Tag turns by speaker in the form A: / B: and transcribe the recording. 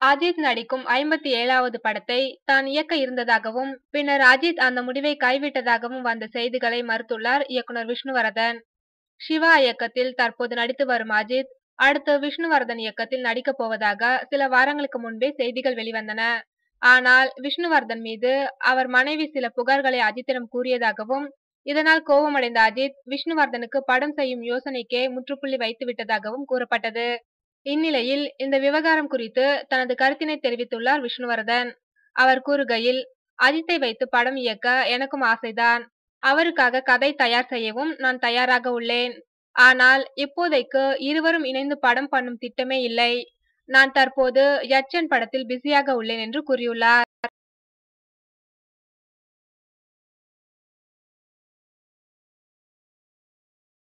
A: அஜித் நடிக்கும் 57வது படத்தை தான் இயக்க இருந்ததாகவும், பின்னர் அஜித் அந்த முடிவை கைவிட்டதாகவும் வந்த செய்திகளை மறுத்துள்ளார் இயக்குனர் விஷ்ணுவர்தன். சிவா இயக்கத்தில் தற்போது நடித்து வரும் அஜித், அடுத்து விஷ்ணுவர்தன் இயக்கத்தில் நடிக்கப் போவதாக சில வாரங்களுக்கு முன்பே செய்திகள் வெளிவந்தன. ஆனால் விஷ்ணுவர்தன் மீது அவர் மனைவி சில புகார்களை அஜித்திடம் கூறியதாகவும், இதனால் கோபமடைந்த அஜித் விஷ்ணுவர்தனுக்கு படம் செய்யும் யோசனைக்கே முற்றுப்புள்ளி வைத்து விட்டதாகவும் கூறப்பட்டது. இந்நிலையில் இந்த விவகாரம் குறித்து தனது கருத்தினை தெரிவித்துள்ளார் விஷ்ணுவர்தன். அவர் கூறுகையில், அஜித்தை வைத்து படம் இயக்க எனக்கும் ஆசைதான். அவருக்காக கதை தயார் செய்யவும் நான் தயாராக உள்ளேன். ஆனால் இப்போதைக்கு இருவரும் இணைந்து படம் பண்ணும் திட்டமே இல்லை. நான் தற்போது யட்சன் படத்தில் பிஸியாக உள்ளேன் என்று கூறியுள்ளார்.